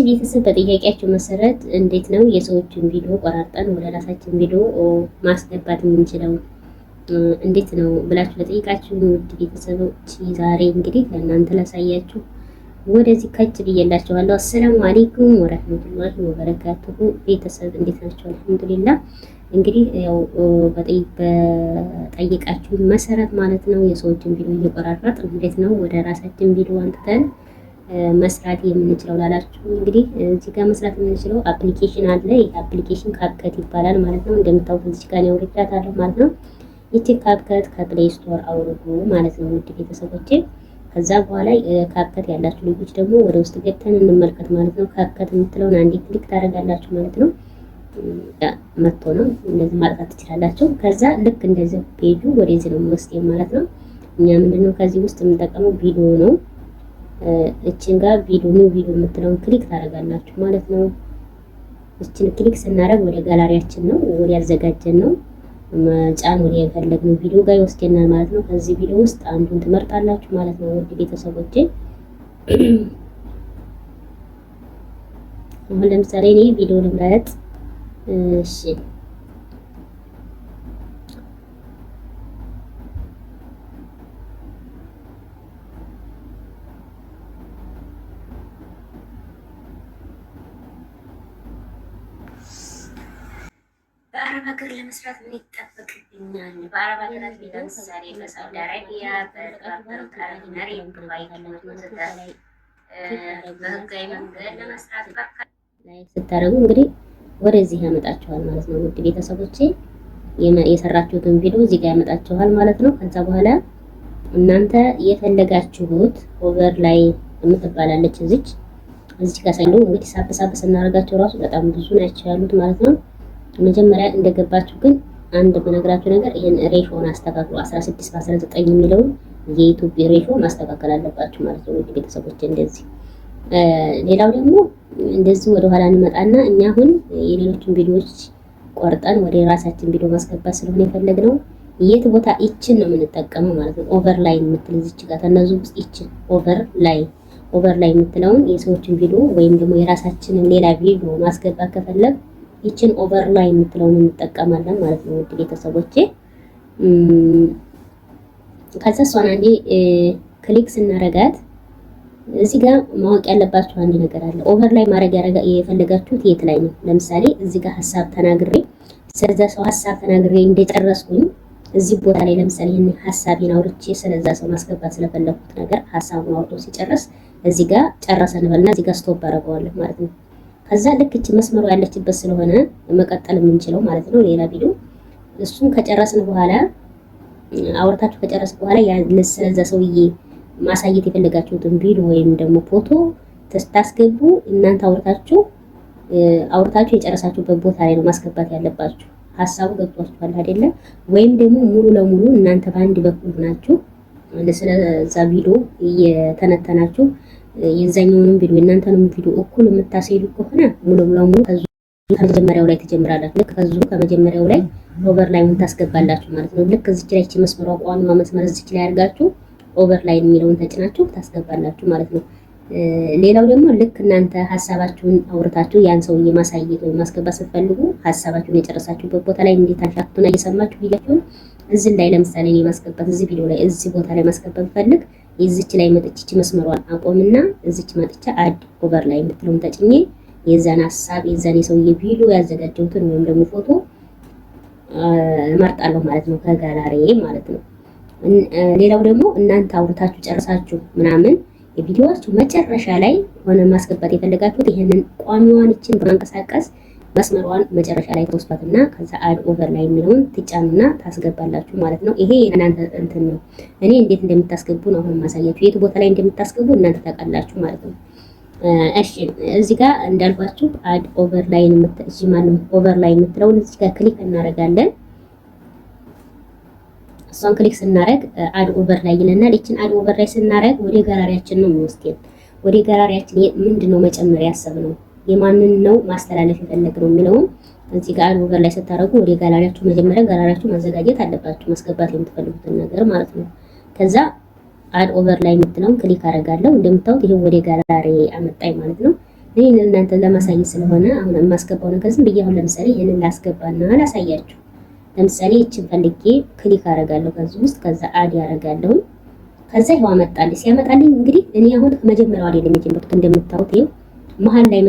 ቤተሰብ በጥያቄያችሁ መሰረት እንዴት ነው የሰዎችን ቪዲዮ ቆራርጠን ወደ ራሳችን ቪዲዮ ማስገባት የምንችለው እንዴት ነው ብላችሁ ለጠይቃችሁ ውድ ቤተሰቦች ዛሬ እንግዲህ ለእናንተ ላሳያችሁ ወደዚህ ከች ብዬላችኋለሁ። አሰላሙ አለይኩም ወራህመቱላሂ ወበረካቱሁ። ቤተሰብ እንዴት ናችሁ? አልሐምዱሊላህ። እንግዲህ ያው በጠይቃችሁ መሰረት ማለት ነው የሰዎችን ቪዲዮ እየቆራረጥ እንዴት ነው ወደ ራሳችን ቪዲዮ አንጥተን መስራት የምንችለው ላላችሁ እንግዲህ እዚህ ጋር መስራት የምንችለው አፕሊኬሽን አለ። ይሄ አፕሊኬሽን ካፕከት ይባላል ማለት ነው። እንደምታውቁት እዚህ ጋር ያወርዳታለሁ ማለት ነው። ይቺ ካፕከት ከፕሌይ ስቶር አውርዱ ማለት ነው ውድ ቤተሰቦቼ። ከዛ በኋላ ካፕከት ያላችሁ ልጆች ደግሞ ወደ ውስጥ ገብተን እንመልከት ማለት ነው። ካፕከት የምትለውን አንዴ ክሊክ ታደርጋላችሁ ማለት ነው። መጥቶ ነው እንደዚህ ማጥፋት ትችላላችሁ። ከዛ ልክ እንደዚህ ፔጁ ወደዚህ ነው የሚወስደው ማለት ነው። እኛ ምንድነው ከዚህ ውስጥ የምንጠቀመው ቪዲዮ ነው። እቺን ጋር ቪዲዮ የምትለውን ክሊክ ታደርጋላችሁ ማለት ነው። እቺን ክሊክ ስናደርግ ወደ ጋላሪያችን ነው ወደ ያዘጋጀን ነው መጫን ወደ የፈለግነው ቪዲዮ ጋር ይወስደናል ማለት ነው። ከዚህ ቪዲዮ ውስጥ አንዱን ትመርጣላችሁ ማለት ነው ውድ ቤተሰቦቼ። አሁን ለምሳሌ እኔ ቪዲዮ ልምረጥ። እሺ በአረብ ሀገር ለመስራት ምን ይጠበቅብኛል? በአረብ ሀገራት ለምሳሌ በሳውዲ አረቢያ፣ በተባበሩት አረብ ኤሚሬት፣ ኩዌት በህጋዊ መንገድ ለመስራት ስታደርጉ እንግዲህ ወደዚህ ያመጣችኋል ማለት ነው ውድ ቤተሰቦቼ። የሰራችሁትን ቪዲዮ እዚህ ጋር ያመጣችኋል ማለት ነው። ከዛ በኋላ እናንተ የፈለጋችሁት ኦቨር ላይ የምትባላለች እዚህ ጋር ሳይሉ እንግዲህ ሳብ ስናደርጋቸው ራሱ በጣም ብዙ ናቸው ያሉት ማለት ነው። መጀመሪያ እንደገባችሁ ግን አንድ በነገራችሁ ነገር ይሄን ሬሾን አስተካክሉ። 16 በ19 የሚለውን የኢትዮጵያ ሬሾ ማስተካከል አለባችሁ ማለት ነው ውድ ቤተሰቦች። እንደዚህ ሌላው ደግሞ እንደዚህ ወደ ኋላ እንመጣና እኛ አሁን የሌሎችን ቪዲዮዎች ቆርጠን ወደ ራሳችን ቪዲዮ ማስገባት ስለሆነ የፈለግነው የት ቦታ ይችን ነው የምንጠቀመው ማለት ነው። ኦቨር ላይ የምትል እዚች ጋር ተነዙ ውስጥ ይችን ኦቨር ላይ የምትለውን የሰዎችን ቪዲዮ ወይም ደግሞ የራሳችንን ሌላ ቪዲዮ ማስገባት ከፈለግ ይችን ኦቨር ላይ የምትለውን እንጠቀማለን ማለት ነው ውድ ቤተሰቦቼ። ከዛ እሷን አንዴ ክሊክ ስናረጋት እዚህ ጋር ማወቅ ያለባችሁ አንድ ነገር አለ። ኦቨር ላይ ማድረግ የፈለጋችሁት የት ላይ ነው? ለምሳሌ እዚህ ጋር ሐሳብ ተናግሬ ስለዛ ሰው ሐሳብ ተናግሬ እንደጨረስኩኝ እዚህ ቦታ ላይ ለምሳሌ ይሄን ሐሳቤን አውርቼ ስለዛ ሰው ማስገባት ስለፈለኩት ነገር ሐሳቡን አውርቶ ሲጨርስ እዚህ ጋር ጨረሰ እንበልና እዚህ ጋር ስቶፕ አደርገዋለሁ ማለት ነው። ከዛ ልክ እቺ መስመሩ ያለችበት ስለሆነ መቀጠል የምንችለው ማለት ነው ሌላ ቪዲዮ። እሱን ከጨረስን በኋላ አውርታችሁ ከጨረስን በኋላ ስለዛ ሰውዬ ማሳየት የፈለጋችሁትን ቪዲዮ ወይም ደግሞ ፎቶ ታስገቡ። እናንተ አውርታችሁ የጨረሳችሁበት ቦታ ላይ ነው ማስገባት ያለባችሁ። ሀሳቡ ገብቷችኋል አይደለ? ወይም ደግሞ ሙሉ ለሙሉ እናንተ በአንድ በኩል ናችሁ ስለዛ ቪዲዮ እየተነተናችሁ የዛኛውንም ቪዲዮ እናንተንም ቪዲዮ እኩል የምታስሄዱ ከሆነ ሙሉ ለሙሉ ከመጀመሪያው ላይ ትጀምራላችሁ። ልክ ከመጀመሪያው ላይ ኦቨር ላይ ታስገባላችሁ ማለት ነው። ልክ እዚች ላይ መስመሯ ቋሚዋ መስመር እዚች ላይ አድርጋችሁ ኦቨር ላይ የሚለውን ተጭናችሁ ታስገባላችሁ ማለት ነው። ሌላው ደግሞ ልክ እናንተ ሐሳባችሁን አውርታችሁ ያን ሰውዬ ማሳየት ወይ ማስገባት ስትፈልጉ ሐሳባችሁን የጨረሳችሁበት ቦታ ላይ እንዴት አንሻፍቱና እየሰማችሁ ቪዲዮውን እዚህ ላይ ለምሳሌ እኔ ማስገባት እዚህ ቪዲዮ ላይ እዚህ ቦታ ላይ ማስገባት ፈልግ እዚች ላይ መጥቼ መስመሯን አቆምና እዚች መጥቼ አድ ኦቨር ላይ የምትለውን ተጭኜ የዛን ሐሳብ የዛን የሰውዬ ቪዲዮ ያዘጋጀሁትን ወይም ደግሞ ፎቶ እመርጣለሁ ማለት ነው ከጋላሪ ማለት ነው። ሌላው ደግሞ እናንተ አውርታችሁ ጨርሳችሁ ምናምን የቪዲዮዋችሁ መጨረሻ ላይ ሆነ ማስገባት የፈለጋችሁት ይሄንን ቋሚዋን እቺን በማንቀሳቀስ መስመሯን መጨረሻ ላይ ተወስቷትና ከዛ አድ ኦቨር ላይ የሚለውን ትጫኑና ታስገባላችሁ ማለት ነው። ይሄ እናንተ እንትን ነው። እኔ እንዴት እንደምታስገቡ ነው አሁን ማሳያችሁ። የት ቦታ ላይ እንደምታስገቡ እናንተ ታውቃላችሁ ማለት ነው። እሺ እዚህ ጋር እንዳልኳችሁ አድ ኦቨር ላይ ኦቨር ላይ የምትለውን እዚህ ጋር ክሊክ እናደርጋለን። እሷን ክሊክ ስናደርግ አድ ኦቨር ላይ ይለናል። እቺን አድ ኦቨር ላይ ስናደርግ ወደ ጋላሪያችን ነው የሚወስደን። ወደ ጋላሪያችን ምንድነው መጨመር ያሰብነው የማንን ነው ማስተላለፍ የፈለግነው የሚለውን እዚህ ጋር አድ ኦቨር ላይ ስታደርጉ ወደ ጋላሪያችሁ መጀመሪያ ጋላሪያችሁ ማዘጋጀት አለባችሁ ማስገባት የምትፈልጉትን ነገር ማለት ነው። ከዛ አድ ኦቨር ላይ የምትለውን ክሊክ አደርጋለሁ። እንደምታዩት ይሄ ወደ ጋላሪ አመጣኝ ማለት ነው። እኔ እናንተ ለማሳየት ስለሆነ አሁን የማስገባው ነገር ዝም ብዬ አሁን ለምሳሌ ይሄንን ላስገባና ላሳያችሁ። ለምሳሌ እቺን ፈልጌ ክሊክ አደርጋለሁ ከዚህ ውስጥ ከዛ አድ ያደርጋለሁ። ከዛ ይሄው አመጣልኝ። ሲያመጣልኝ እንግዲህ እኔ አሁን ከመጀመሪያው አይደለም የጀመርኩት እንደምታዩት ይሄው መሀል ላይ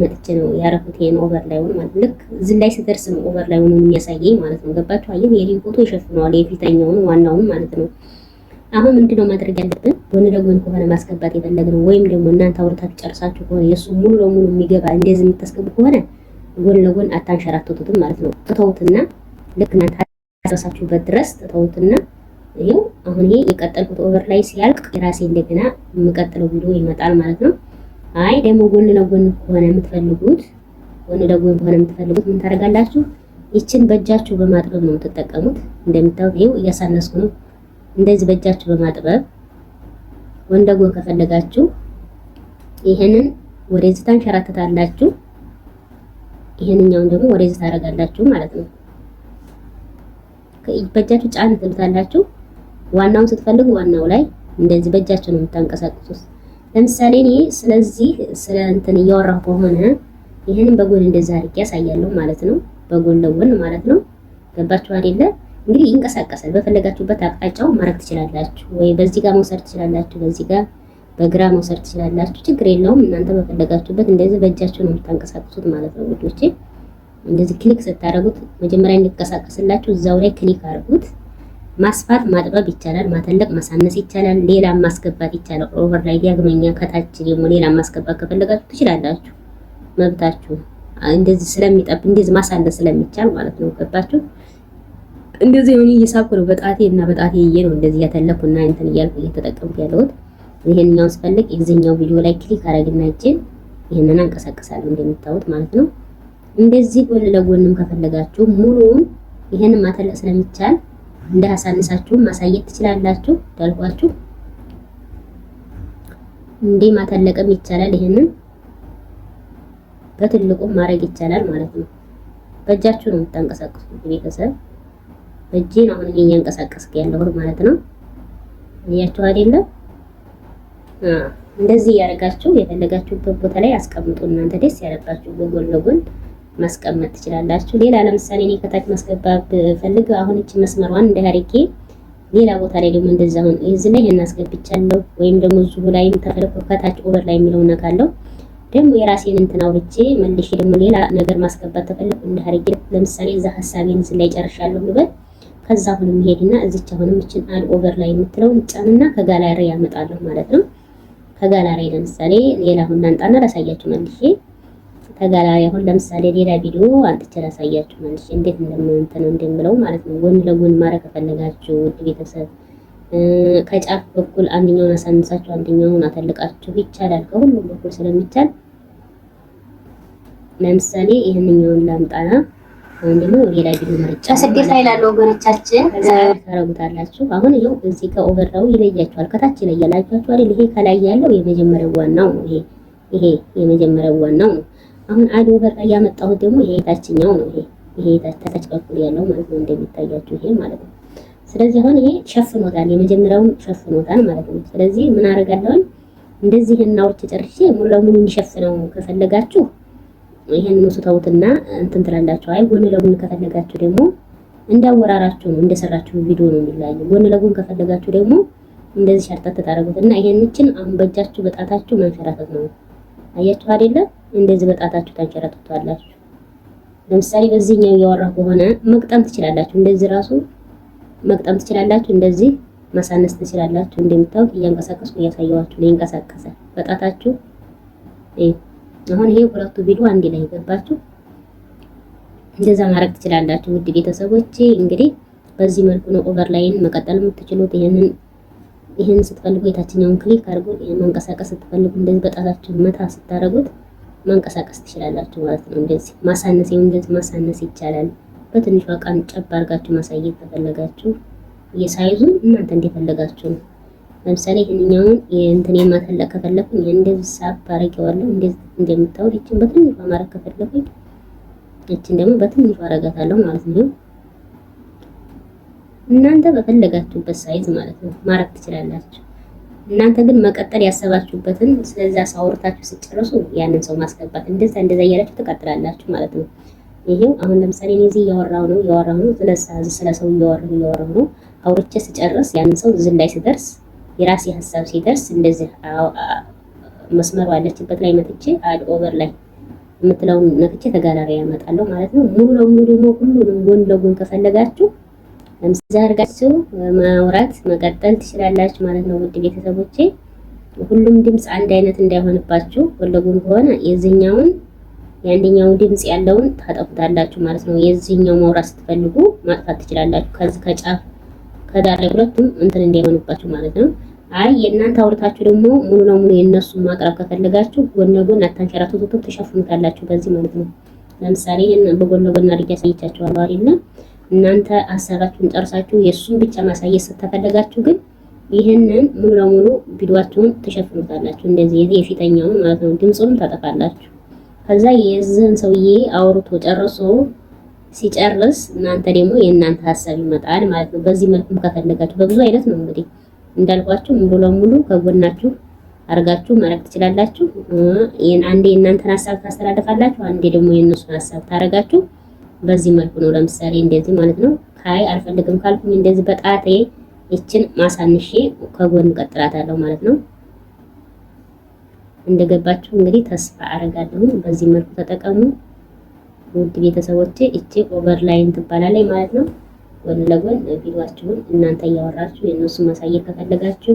መጥቼ ነው ያረኩት። ይሄን ኦቨርላይውን ማለት ልክ እዚህ ላይ ስደርስ ነው ኦቨርላይውን የሚያሳየኝ ማለት ነው። ገባችሁ? አየህ የኔን ፎቶ ይሸፍነዋል የፊተኛውን ዋናውን ማለት ነው። አሁን ምንድነው ማድረግ ያለብን? ጎን ለጎን ከሆነ ማስገባት የፈለግነው ወይም ደግሞ እናንተ አውርታችሁ ጨርሳችሁ ከሆነ የሱ ሙሉ ለሙሉ የሚገባ እንደዚህ የምታስገቡ ከሆነ ጎን ለጎን አታንሸራተቱትም ማለት ነው። ትተውትና ልክ እናንተ ጨርሳችሁበት ድረስ ትተውትና ይሄው አሁን ይሄ የቀጠልኩት ኦቨርላይ ሲያልቅ የራሴ እንደገና የምቀጥለው ቪዲዮ ይመጣል ማለት ነው። አይ ደግሞ ጎን ለጎን ከሆነ የምትፈልጉት ምን ታደርጋላችሁ? ይችን በእጃችሁ በማጥበብ ነው የምትጠቀሙት። እንደምታዩት ይሄው እያሳነስኩ ነው። እንደዚህ በእጃችሁ በማጥበብ ጎን ለጎን ከፈለጋችሁ ይሄንን ወደዚህ ታንሸራተታላችሁ፣ ይሄንኛውን ደግሞ ወደዚህ ታደርጋላችሁ ማለት ነው። በእጃችሁ ጫን ትሉታላችሁ። ዋናውን ስትፈልጉ ዋናው ላይ እንደዚህ በእጃችሁ ነው የምታንቀሳቅሱት። ለምሳሌ እኔ ስለዚህ ስለ እንትን እያወራሁ ከሆነ ይሄንን በጎን እንደዛ አድርጌ ያሳያለሁ ማለት ነው። በጎን ለጎን ማለት ነው። ገባችሁ አይደለ? እንግዲህ ይንቀሳቀሳል። በፈለጋችሁበት አቅጣጫው ማድረግ ትችላላችሁ። ወይ በዚህ ጋር መውሰድ ትችላላችሁ፣ በዚህ ጋር በግራ መውሰድ ትችላላችሁ። ችግር የለውም። እናንተ በፈለጋችሁበት እንደዚህ በእጃችሁ ነው የምታንቀሳቅሱት ማለት ነው ውዶቼ። እንደዚህ ክሊክ ስታደርጉት መጀመሪያ እንዲንቀሳቀስላችሁ እዛው ላይ ክሊክ አድርጉት። ማስፋት ማጥበብ ይቻላል፣ ማተለቅ ማሳነስ ይቻላል፣ ሌላ ማስገባት ይቻላል። ኦቨር ላይ ዲያግመኛ ከታች ደግሞ ሌላ ማስገባት ከፈለጋችሁ ትችላላችሁ፣ መብታችሁ። እንደዚህ ስለሚጠብ እንደዚህ ማሳነስ ስለሚቻል ማለት ነው። ገባችሁ? እንደዚህ ሆነ እየሳብኩ ነው በጣቴ ነው እንደዚህ ያተለኩና እንትን እያልኩ እየተጠቀምኩ ያለሁት። ይሄንኛው ስፈልግ የዚህኛው ቪዲዮ ላይ ክሊክ አደረግና እጄን ይሄንን አንቀሳቀሳለሁ እንደምታዩት ማለት ነው። እንደዚህ ጎን ለጎንም ከፈለጋችሁ ሙሉውን ይሄንን ማተለቅ ስለሚቻል እንዳሳነሳችሁ ማሳየት ትችላላችሁ። እንዳልኳችሁ እንዴ ማተለቅም ይቻላል። ይሄንን በትልቁ ማድረግ ይቻላል ማለት ነው። በእጃችሁ ነው የምታንቀሳቅሱት ቤተሰብ። በእጄ ነው አሁን እያንቀሳቀስኩ ያለሁት ማለት ነው። እያችሁ አይደለም? እንደዚህ ያደርጋችሁ የፈለጋችሁበት ቦታ ላይ አስቀምጡ። እናንተ ደስ ያለባችሁ በጎን ለጎን ማስቀመጥ ትችላላችሁ። ሌላ ለምሳሌ እኔ ከታች ማስገባት ፈልግ አሁን እቺ መስመሯን እንዳያርጌ ሌላ ቦታ ላይ ደግሞ እንደዛ አሁን እዚህ ላይ እናስገብቻለሁ። ወይም ደግሞ እዚሁ ላይ ተፈልኩ ከታች ኦቨር ላይ የሚለው ነካለው። ደግሞ የራሴን እንትን አውርቼ መልሼ ደግሞ ሌላ ነገር ማስገባት ተፈልኩ እንዳያርጌ ለምሳሌ እዛ ሐሳቤን እዚህ ላይ ጨርሻለሁ ልበል። ከዛ አሁን መሄድና እዚች አሁንም እቺን አድ ኦቨር ላይ የምትለው እንጫንና ከጋላሪ ያመጣለሁ ማለት ነው። ከጋላሪ ለምሳሌ ሌላ አሁን እናንጣና ላሳያችሁ መልሼ ከጋላሪ አሁን ለምሳሌ ሌላ ቪዲዮ አንጥቼ ላሳያችሁ መልሼ እንዴት እንደምለው ማለት ነው። ጎን ለጎን ማድረግ ከፈለጋችሁ ውድ ቤተሰብ ከጫፍ በኩል አንደኛውን አሳንሳችሁ አንደኛውን አተልቃችሁ ይቻላል። ከሁሉም በኩል ስለሚቻል ለምሳሌ ይሄንኛውን ላምጣና አሁን ደግሞ ሌላ ቪዲዮ መርጫ ስደት ላይ ላለው ወገኖቻችን ታረጉታላችሁ። አሁን ይሄው እዚህ ከኦቨርላው ይለያችኋል። ከታች ይለያላችሁ አይደል? ይሄ ከላይ ያለው የመጀመሪያው ዋናው ነው። ይሄ የመጀመሪያው ዋናው ነው። አሁን አድ ኦቨር ላይ ያመጣሁት ደግሞ ይሄ ታችኛው ነው። ይሄ ታች በኩል ያለው ማለት ነው እንደሚታያችሁ ይሄ ማለት ነው። ስለዚህ አሁን ይሄ ሸፍኖታል፣ የመጀመሪያውን ሸፍኖታል ማለት ነው። ስለዚህ ምን አደርጋለሁ? እንደዚህ እናውርቼ ጨርሼ ሙሉ ለሙሉ እንዲሸፍነው ከፈለጋችሁ ይሄን ተውትና እንትን ትላላችሁ። አይ ጎን ለጎን ከፈለጋችሁ ደግሞ እንዳወራራችሁ ነው እንደሰራችሁ ቪዲዮ ነው የሚላየው። ጎን ለጎን ከፈለጋችሁ ደግሞ እንደዚህ ሸርጠት ታደርጉትና ይሄንችን አሁን በእጃችሁ በጣታችሁ ማንሸራተት ነው። አያችሁ አይደለ? እንደዚህ በጣታችሁ ታንሸራተቷላችሁ። ለምሳሌ በዚህኛው እያወራሁ ከሆነ መቅጠም ትችላላችሁ። እንደዚህ ራሱ መቅጠም ትችላላችሁ። እንደዚህ ማሳነስ ትችላላችሁ። እንደምታውቁ እያንቀሳቀስኩ እያሳየዋችሁ ነው። ይንቀሳቀሳል በጣታችሁ። አሁን ይሄ ሁለቱ ቪዲዮ አንድ ላይ ገባችሁ። እንደዛ ማድረግ ትችላላችሁ ውድ ቤተሰቦቼ። እንግዲህ በዚህ መልኩ ነው ኦቨርላይን መቀጠል የምትችሉት። ይሄን ስትፈልጉ የታችኛውን ክሊክ አድርጉ። ይሄን ማንቀሳቀስ ስትፈልጉ እንደዚህ በጣታችሁ መታ ስታረጉት ማንቀሳቀስ ትችላላችሁ ማለት ነው። እንደዚህ ማሳነስ እንደዚህ ማሳነስ ይቻላል። በትንሿ ቃን ጨብ አድርጋችሁ ማሳየት ተፈለጋችሁ የሳይዙን እናንተ እንደፈለጋችሁ ነው። ለምሳሌ ይሄንኛውን እንትን የማተለቅ ከፈለኩኝ እንደዚህ ሳብ አረጋዋለሁ። እንደዚህ እንደምታውቁ እቺን በትንሿ ማረግ ከፈለኩኝ እቺን ደግሞ በትንሿ አረጋታለሁ ማለት ነው። እናንተ በፈለጋችሁበት ሳይዝ ማለት ነው ማረግ ትችላላችሁ። እናንተ ግን መቀጠል ያሰባችሁበትን ስለዛ ሰው አውርታችሁ ስጨርሱ ያንን ሰው ማስገባት እንደዛ እያላችሁ ትቀጥላላችሁ ማለት ነው። ይሄው አሁን ለምሳሌ እኔ እዚህ እያወራሁ ነው ስለ ሰው እያወራሁ ነው። አውርቼ ስጨርስ ያንን ሰው እዚህ ላይ ሲደርስ የራሴ ሀሳብ ሲደርስ እንደዚህ መስመሩ አለችበት ላይ መጥቼ አድ ኦቨር ላይ የምትለውን ነክቼ ተጋላሪ ያመጣለሁ ማለት ነው። ሙሉ ለሙሉ ደግሞ ሁሉንም ጎን ለጎን ከፈለጋችሁ ለምሳሌ አድርጋችሁ ማውራት መቀጠል ትችላላችሁ ማለት ነው። ውድ ቤተሰቦቼ ሁሉም ድምጽ አንድ አይነት እንዳይሆንባችሁ ጎን ለጎን ከሆነ የአንደኛው ድምጽ ያለውን ታጠፉታላችሁ ማለት ነው። የዚህኛው ማውራት ስትፈልጉ ማጥፋት ትችላላችሁ። ከዚህ ከጫፍ ከዳር ላይ ሁለቱም እንትን እንዳይሆንባችሁ ማለት ነው። አይ የእናንተ አውርታችሁ ደግሞ ሙሉ ለሙሉ የነሱን ማቅረብ ከፈለጋችሁ ጎን ለጎን አታንሸራቱት ተሸፍኑታላችሁ በዚህ ማለት ነው። ለምሳሌ በጎን ለጎን አድርጌ አሳይቻችኋለሁ አይደል? እናንተ ሀሳባችሁን ጨርሳችሁ የሱን ብቻ ማሳየት ስትፈልጋችሁ ግን ይሄንን ሙሉ ለሙሉ ቪዲዮአችሁን ተሸፍኑታላችሁ እንደዚህ የፊተኛውን ማለት ነው። ድምጹንም ታጠፋላችሁ። ከዛ የዚህን ሰውዬ አውርቶ ጨርሶ ሲጨርስ እናንተ ደግሞ የእናንተ ሀሳብ ይመጣል ማለት ነው። በዚህ መልኩም ከፈለጋችሁ በብዙ አይነት ነው እንግዲህ እንዳልኳችሁ ሙሉ ለሙሉ ከጎናችሁ አርጋችሁ ማድረግ ትችላላችሁ። አንዴ የእናንተን ሀሳብ ታስተላልፋላችሁ፣ አንዴ ደግሞ የእነሱን ሀሳብ ታረጋችሁ። በዚህ መልኩ ነው ለምሳሌ እንደዚህ ማለት ነው። ካይ አልፈልግም ካልኩኝ እንደዚህ በጣቴ እችን ማሳንሼ ከጎን ቀጥላታለሁ ማለት ነው። እንደገባችሁ እንግዲህ ተስፋ አረጋለሁ። በዚህ መልኩ ተጠቀሙ ውድ ቤተሰቦቼ። እቺ ኦቨርላይን ትባላለች ማለት ነው። ጎን ለጎን ቪዲዮአችሁን እናንተ እያወራችሁ የነሱ ማሳየት ከፈለጋችሁ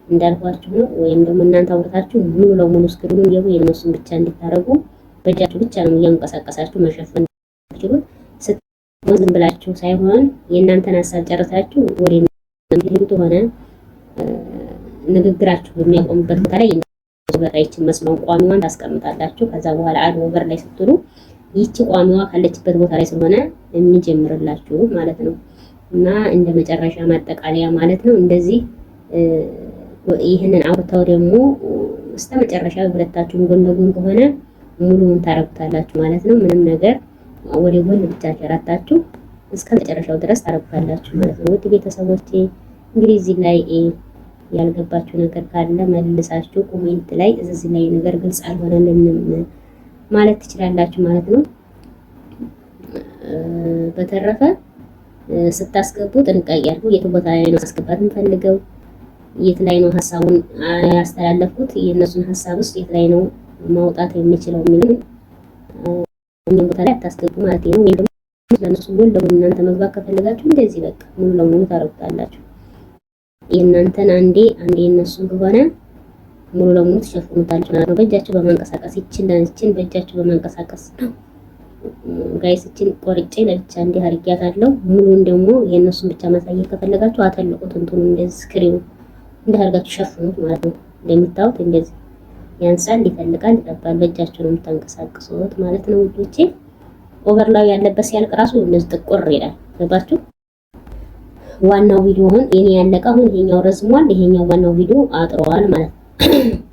እንዳልኳችሁ ነው። ወይም ደግሞ እናንተ አውርታችሁ ሙሉ ለሙሉ ስክሪኑን ደግሞ የነሱን ብቻ እንድታረጉ በእጃችሁ ብቻ ነው እያንቀሳቀሳችሁ መሸፈን ትችሉት። ዝም ብላችሁ ሳይሆን የእናንተን ሀሳብ ጨርሳችሁ ወደ እናንተ ሆነ ንግግራችሁ በሚያቆምበት ቦታ ላይ በራይችን መስመር ቋሚዋን ታስቀምጣላችሁ። ከዛ በኋላ አድ ኦቨር ላይ ስትሉ ይቺ ቋሚዋ ካለችበት ቦታ ላይ ስለሆነ የሚጀምርላችሁ ማለት ነው። እና እንደ መጨረሻ ማጠቃለያ ማለት ነው እንደዚህ ይህንን አውርተው ደግሞ እስከ መጨረሻ ሁለታችሁም ጎን ለጎን ከሆነ ሙሉውን ታረጉታላችሁ ማለት ነው። ምንም ነገር ወደ ጎን ብቻ ሸራታችሁ እስከ መጨረሻው ድረስ ታረጉታላችሁ ማለት ነው። ውድ ቤተሰቦቼ እንግዲህ እዚህ ላይ ያልገባችሁ ነገር ካለ መልሳችሁ ኮሜንት ላይ እዚህ ላይ ነገር ግልጽ አልሆነልንም ማለት ትችላላችሁ ማለት ነው። በተረፈ ስታስገቡ ጥንቃቄ አድርጉ። የት ቦታ ላይ ነው ማስገባት እንፈልገው፣ የት ላይ ነው ሐሳቡን ያስተላለፉት፣ የእነሱን ሐሳብ ውስጥ የት ላይ ነው ማውጣት የሚችለው የሚለው ቦታ ላይ አታስገቡ ማለት ነው። ወይም ደግሞ ለነሱ ጎን ለጎን እናንተ መግባት ከፈለጋችሁ እንደዚህ በቃ ሙሉ ለሙሉ ታረጉታላችሁ። የእናንተን አንዴ የነሱን ከሆነ ሙሉ ለሙሉ ተሸፍኑታላችሁ ማለት ነው። በእጃችሁ በማንቀሳቀስ ይችን በእጃችሁ በማንቀሳቀስ ጋይስ እችን ቆርጬ ለብቻ እንዲህ አድርጊያታለሁ። ሙሉን ደግሞ የነሱን ብቻ ማሳየት ከፈለጋችሁ አተልቁት እንትኑ እንደዚህ ስክሪኑ እንዲህ አድርጋችሁ ሸፍኑት ማለት ነው። እንደምታዩት እንደዚህ ያንሳል፣ ይፈልጋል፣ ይጠባል። በእጃችሁ ነው የምታንቀሳቅሱት ማለት ነው ውዶቼ። ኦቨርላው ያለበት ሲያልቅ ራሱ እንደዚህ ጥቁር ይላል። ገባችሁ? ዋናው ቪዲዮ አሁን የኔ ያለቀ አሁን ይሄኛው ረዝሟል፣ ይሄኛው ዋናው ቪዲዮ አጥሯል ማለት ነው።